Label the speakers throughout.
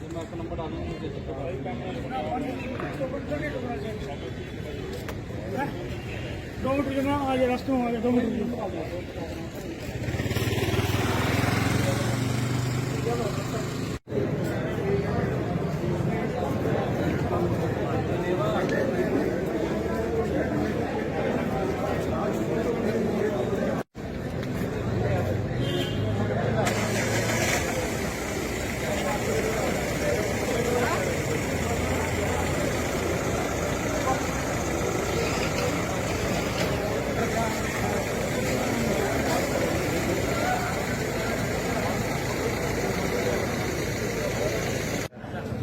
Speaker 1: मैं आपका नंबर डालूंगा, मुझे दे सकते हो।
Speaker 2: 2 मीटर ना आज रास्ते में आ गया 2 मीटर।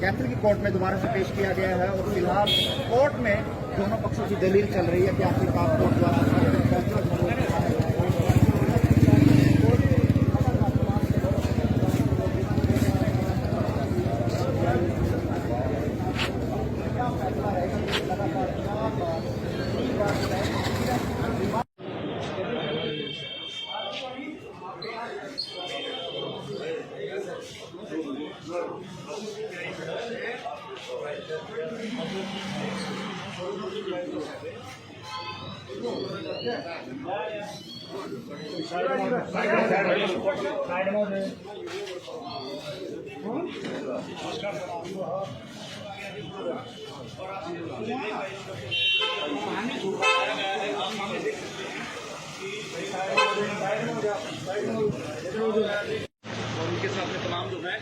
Speaker 3: कैथल की कोर्ट में दोबारा से पेश किया गया है और फिलहाल कोर्ट में दोनों पक्षों की दलील चल रही है कि आखिरकार कोर्ट द्वारा
Speaker 1: उनके साथ में तमाम लोग हैं।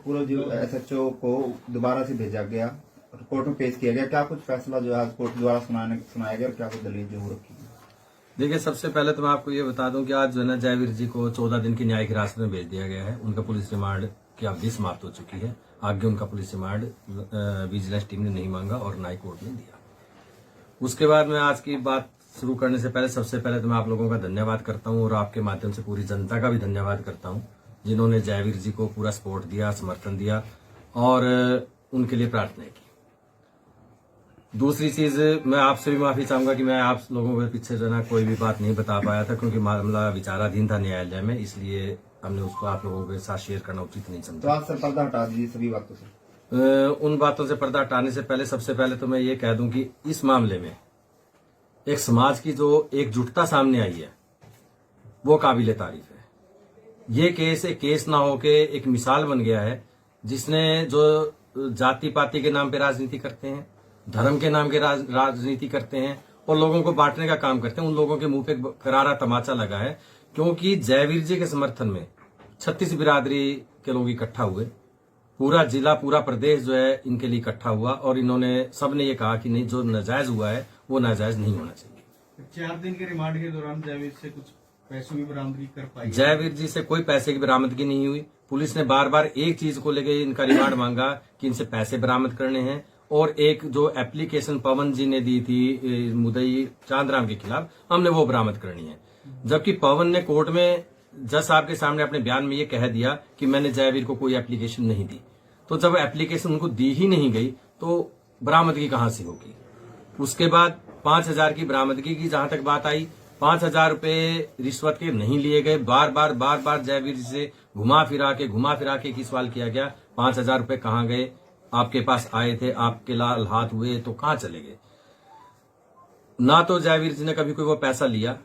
Speaker 3: पूर्व SHO को दोबारा से भेजा गया और कोर्ट में पेश किया गया। क्या कुछ फैसला जो है कोर्ट द्वारा सुनाया गया और क्या कुछ दलील जो हो रखी है?
Speaker 4: देखिए, सबसे पहले तो मैं आपको ये बता दूं कि आज जो है ना जयवीर जी को 14 दिन की न्यायिक हिरासत में भेज दिया गया है। उनका पुलिस रिमांड की अवधि समाप्त हो चुकी है। आगे उनका पुलिस रिमांड विजिलेंस टीम ने नहीं मांगा और ना ही कोर्ट ने दिया। उसके बाद मैं आज की बात शुरू करने से पहले सबसे पहले तो मैं आप लोगों का धन्यवाद करता हूं और आपके माध्यम से पूरी जनता का भी धन्यवाद करता हूं जिन्होंने जयवीर जी को पूरा सपोर्ट दिया, समर्थन दिया और उनके लिए प्रार्थना की। दूसरी चीज, मैं आपसे भी माफी चाहूंगा कि मैं आप लोगों के पीछे जो है ना कोई भी बात नहीं बता पाया था क्योंकि मामला विचाराधीन था न्यायालय में, इसलिए हमने उसको आप लोगों के साथ शेयर करना उचित नहीं समझा।
Speaker 3: तो आप सर पर्दा हटा दीजिए सभी बातों से।
Speaker 4: उन बातों से पर्दा हटाने से पहले सबसे पहले तो मैं ये कह दूं कि इस मामले में एक समाज की जो एकजुटता सामने आई है वो काबिले तारीफ है। ये केस एक केस ना होके एक मिसाल बन गया है जिसने जो जाति पाति के नाम पे राजनीति करते हैं, धर्म के नाम के राजनीति करते हैं और लोगों को बांटने का काम करते हैं, उन लोगों के मुंह पे करारा तमाचा लगा है। क्योंकि जयवीर जी के समर्थन में 36 बिरादरी के लोग इकट्ठा हुए, पूरा जिला पूरा प्रदेश जो है इनके लिए इकट्ठा हुआ और इन्होंने सबने ये कहा कि नहीं, जो नाजायज हुआ है वो नाजायज नहीं होना चाहिए।
Speaker 5: 4 दिन के रिमांड के दौरान जयवीर से कुछ पैसों की बरामदगी कर पाई?
Speaker 4: जयवीर जी से कोई पैसे की बरामदगी नहीं हुई। पुलिस ने बार बार एक चीज को लेकर इनका रिमांड मांगा कि इनसे पैसे बरामद करने हैं और एक जो एप्लीकेशन पवन जी ने दी थी मुदई चांदराम के खिलाफ, हमने वो बरामद करनी है। जबकि पवन ने कोर्ट में जज साहब के सामने अपने बयान में ये कह दिया कि मैंने जयवीर को कोई एप्लीकेशन नहीं दी। तो जब एप्लीकेशन उनको दी ही नहीं गई तो बरामदगी कहां से होगी? उसके बाद 5,000 की बरामदगी की जहां तक बात आई, 5,000 रुपए रिश्वत के नहीं लिए गए। बार बार जयवीर जी से घुमा फिरा के एक ही सवाल किया गया, 5,000 रुपए कहां गए? आपके पास आए थे, आपके लाल हाथ हुए तो कहां चले गए? ना तो जयवीर जी ने कभी कोई वो पैसा लिया।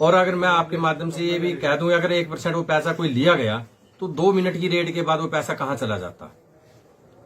Speaker 4: और अगर मैं आपके माध्यम से ये भी कह दूं, अगर 1% वो पैसा कोई लिया गया तो 2 मिनट की रेड के बाद वो पैसा कहां चला जाता?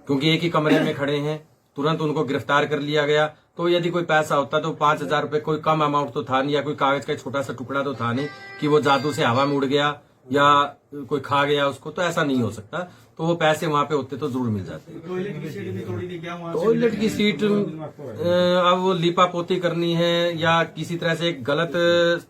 Speaker 4: क्योंकि एक ही कमरे में खड़े हैं, तुरंत उनको गिरफ्तार कर लिया गया। तो यदि कोई पैसा होता तो 5,000 रुपए कोई कम अमाउंट तो था नहीं, या कोई कागज का छोटा सा टुकड़ा तो था नहीं कि वो जादू से हवा में उड़ गया या कोई खा गया उसको, तो ऐसा नहीं हो सकता। तो वो पैसे वहां पे होते तो जरूर मिल जाते।
Speaker 5: टॉयलेट की सीट भी तोड़ी थी क्या वहाँ से?
Speaker 4: टॉयलेट की सीट अब वो लीपा पोती करनी है या किसी तरह से गलत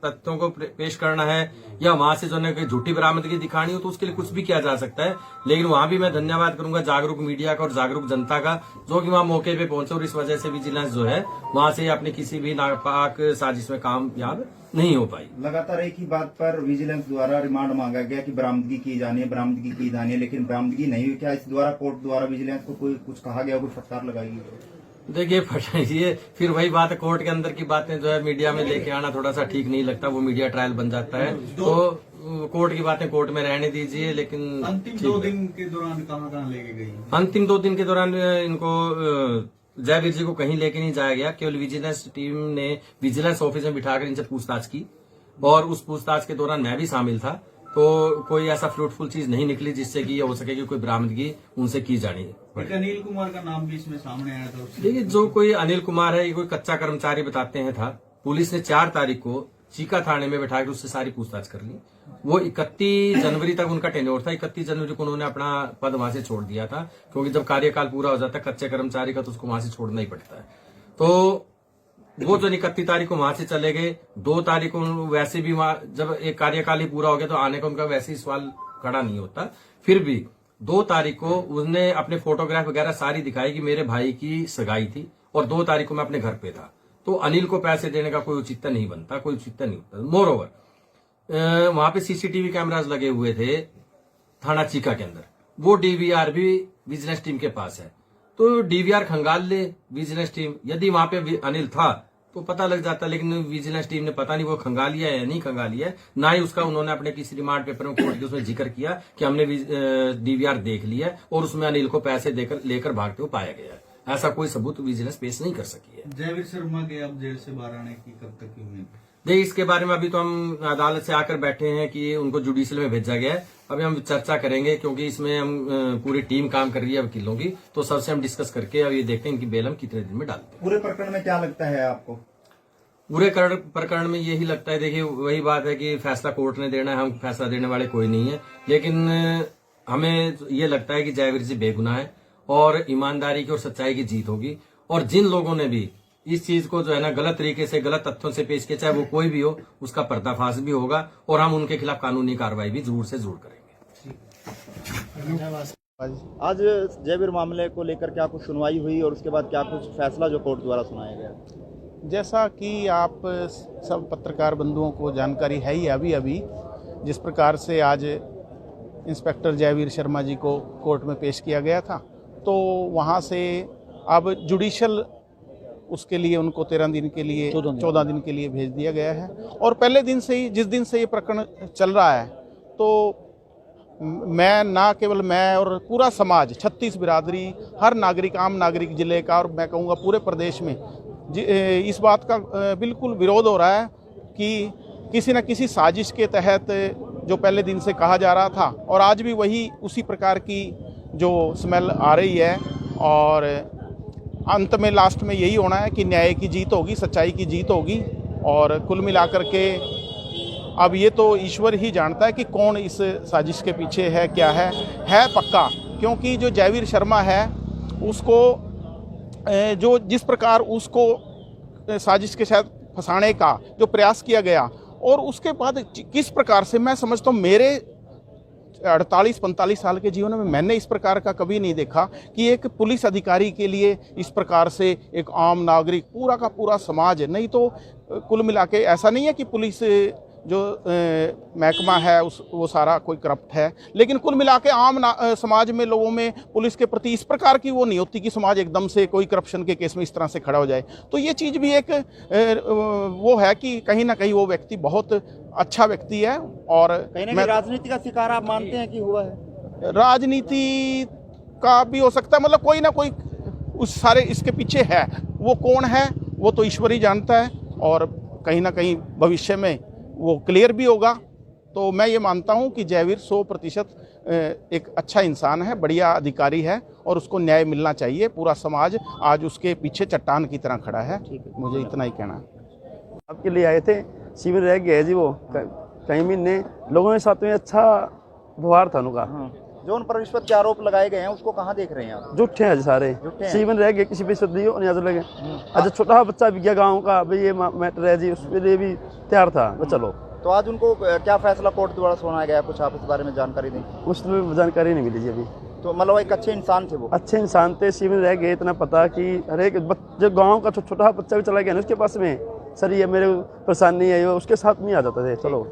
Speaker 4: तथ्यों को पेश करना है या वहां से जो है झूठी बरामदगी दिखानी हो, तो उसके लिए कुछ भी किया जा सकता है। लेकिन वहां भी मैं धन्यवाद करूंगा जागरूक मीडिया का और जागरूक जनता का, जो कि वहां मौके पे पहुंचे और इस वजह से विजिलेंस जो है वहां से अपनी किसी भी नापाक साजिश में कामयाब नहीं हो पाई।
Speaker 3: लगातार एक ही बात पर विजिलेंस द्वारा रिमांड मांगा गया कि बरामदगी की जानी है, बरामदगी की जानी है, लेकिन बरामदगी नहीं हुई। क्या इस द्वारा कोर्ट द्वारा विजिलेंस को कोई कुछ कहा गया, कोई फटकार लगाई गई?
Speaker 4: देखिए ये फिर वही बात है, कोर्ट के अंदर की बातें जो है मीडिया में लेके आना थोड़ा सा ठीक नहीं लगता, वो मीडिया ट्रायल बन जाता है। तो कोर्ट की बातें कोर्ट में रहने दीजिए। लेकिन
Speaker 5: अंतिम 2 दिन के दौरान कहाँ लेके गई?
Speaker 4: अंतिम 2 दिन के दौरान इनको जयवीर जी को कहीं लेके नहीं जाया गया। केवल विजिलेंस टीम ने विजिलेंस ऑफिस में बिठाकर इनसे पूछताछ की और उस पूछताछ के दौरान मैं भी शामिल था। तो कोई ऐसा फ्रूटफुल चीज नहीं निकली जिससे कि ये हो सके कि कोई बरामदगी उनसे की जानी
Speaker 5: एक अनिल कुमार का नाम भी इसमें सामने आया था।
Speaker 4: देखिए जो कोई अनिल कुमार है, ये कोई कच्चा कर्मचारी बताते हैं था। पुलिस ने 4 तारीख को चीका थाने में बैठा कर उससे सारी पूछताछ कर ली। वो 31 जनवरी तक उनका टेन्योर था। 31 जनवरी को उन्होंने अपना पद वहां से छोड़ दिया था, क्योंकि जब कार्यकाल पूरा हो जाता है कच्चे कर्मचारी का तो उसको वहां से छोड़ना ही पड़ता है। तो वो जो 31 तारीख को वहां से चले गए। 2 तारीख को वैसे भी वहां जब एक कार्यकाल ही पूरा हो गया तो आने का उनका वैसे ही सवाल खड़ा नहीं होता। फिर भी 2 तारीख को उसने अपने फोटोग्राफ वगैरह सारी दिखाई कि मेरे भाई की सगाई थी और 2 तारीख को मैं अपने घर पे था। तो अनिल को पैसे देने का कोई औचित्य नहीं बनता, कोई औचित्य नहीं होता। मोर ओवर वहां पे सीसीटीवी कैमरास लगे हुए थे थाना चीका के अंदर, वो डीवीआर भी विजिलेंस टीम के पास है। तो डीवीआर खंगाल ले विजिलेंस टीम, यदि वहां पे अनिल था तो पता लग जाता। लेकिन विजिलेंस टीम ने पता नहीं वो खंगालिया है या नहीं खंगालिया है, ना ही उसका उन्होंने अपने किसी रिमांड पेपर में कोर्ट के उसमें जिक्र किया कि हमने डीवीआर देख लिया और उसमें अनिल को पैसे देकर लेकर भागते हुए पाया गया है। ऐसा कोई सबूत विजिलेंस पेश नहीं कर सकी है।
Speaker 5: जयवीर शर्मा के अब जेल से बाहर आने की कब तक की उम्मीद?
Speaker 4: देखिए इसके बारे में अभी तो हम अदालत से आकर बैठे हैं कि उनको जुडिशियल में भेजा गया है। अभी हम चर्चा करेंगे क्योंकि इसमें हम पूरी टीम काम कर रही है वकीलों की, तो सबसे हम डिस्कस करके अब ये देखते हैं इनकी बेल हम कितने दिन में डालते हैं।
Speaker 3: पूरे प्रकरण में क्या लगता है आपको?
Speaker 4: पूरे प्रकरण में यही लगता है, देखिए वही बात है कि फैसला कोर्ट ने देना है, हम फैसला देने वाले कोई नहीं है। लेकिन हमें ये लगता है कि जयवीर जी बेगुनाह है और ईमानदारी की और सच्चाई की जीत होगी। और जिन लोगों ने भी इस चीज को जो है ना गलत तरीके से गलत तथ्यों से पेश किया, चाहे वो कोई भी हो, उसका पर्दाफाश भी होगा और हम उनके खिलाफ कानूनी कार्रवाई भी जरूर से जरूर करेंगे।
Speaker 3: आज जयवीर मामले को लेकर क्या कुछ सुनवाई हुई और उसके बाद क्या कुछ फैसला जो कोर्ट द्वारा सुनाया गया?
Speaker 6: जैसा कि आप सब पत्रकार बंधुओं को जानकारी है ही अभी जिस प्रकार से आज इंस्पेक्टर जयवीर शर्मा जी को कोर्ट में पेश किया गया था, तो वहाँ से अब जुडिशल उसके लिए उनको 13 दिन के लिए 14 दिन के लिए भेज दिया गया है। और पहले दिन से ही, जिस दिन से ये प्रकरण चल रहा है, तो मैं, ना केवल मैं और पूरा समाज, 36 बिरादरी, हर नागरिक, आम नागरिक जिले का और मैं कहूँगा पूरे प्रदेश में इस बात का बिल्कुल विरोध हो रहा है कि किसी न किसी साजिश के तहत जो पहले दिन से कहा जा रहा था और आज भी वही उसी प्रकार की जो स्मेल आ रही है। और अंत में लास्ट में यही होना है कि न्याय की जीत होगी, सच्चाई की जीत होगी। और कुल मिलाकर के अब ये तो ईश्वर ही जानता है कि कौन इस साजिश के पीछे है, क्या है पक्का। क्योंकि जो जयवीर शर्मा है उसको जो जिस प्रकार उसको साजिश के साथ फंसाने का जो प्रयास किया गया और उसके बाद किस प्रकार से, मैं समझता हूँ मेरे 48-45 साल के जीवन में मैंने इस प्रकार का कभी नहीं देखा कि एक पुलिस अधिकारी के लिए इस प्रकार से एक आम नागरिक, पूरा का पूरा समाज, नहीं तो कुल मिला के ऐसा नहीं है कि पुलिस जो महकमा है वो सारा कोई करप्ट है, लेकिन कुल मिला के आम समाज में लोगों में पुलिस के प्रति इस प्रकार की वो नहीं होती कि समाज एकदम से कोई करप्शन के केस में इस तरह से खड़ा हो जाए। तो ये चीज़ भी एक वो है कि कहीं ना कहीं वो व्यक्ति बहुत अच्छा व्यक्ति है। और
Speaker 3: कहीं राजनीति का शिकार आप मानते हैं कि हुआ है?
Speaker 6: राजनीति का भी हो सकता है, मतलब कोई ना कोई उस सारे इसके पीछे है। वो कौन है वो तो ईश्वर ही जानता है और कहीं ना कहीं भविष्य में वो क्लियर भी होगा। तो मैं ये मानता हूँ कि जयवीर 100% एक अच्छा इंसान है, बढ़िया अधिकारी है और उसको न्याय मिलना चाहिए। पूरा समाज आज उसके पीछे चट्टान की तरह खड़ा है। मुझे इतना ही कहना है।
Speaker 7: आपके लिए आए थे, शिविर रह गया है जी, वो कई महीने लोगों के साथ में अच्छा व्यवहार था उनका।
Speaker 3: जो उन पर रिश्वत के आरोप लगाए गए हैं उसको कहाँ देख रहे हैं आप?
Speaker 7: झूठे हैं सारे,
Speaker 3: झूठे हैं।
Speaker 7: सीवन रह गए, किसी पे रिश्वत दी हो नहीं लगे। अच्छा छोटा बच्चा भी गया गाँव का, भाई ये मैटर है जी, उसके लिए भी तैयार था। चलो
Speaker 3: तो आज उनको क्या फैसला कोर्ट द्वारा सुनाया गया, कुछ आप इस बारे में जानकारी दें?
Speaker 7: उसमें जानकारी नहीं मिली जी अभी।
Speaker 3: तो मतलब एक अच्छे इंसान थे वो?
Speaker 7: अच्छे इंसान थे, सीवन रह गए, इतना पता कि हर एक जो गाँव का छोटा बच्चा भी चला गया ना उसके पास में, सर ये मेरे परेशानी है, उसके साथ नहीं आ जाता थे। चलो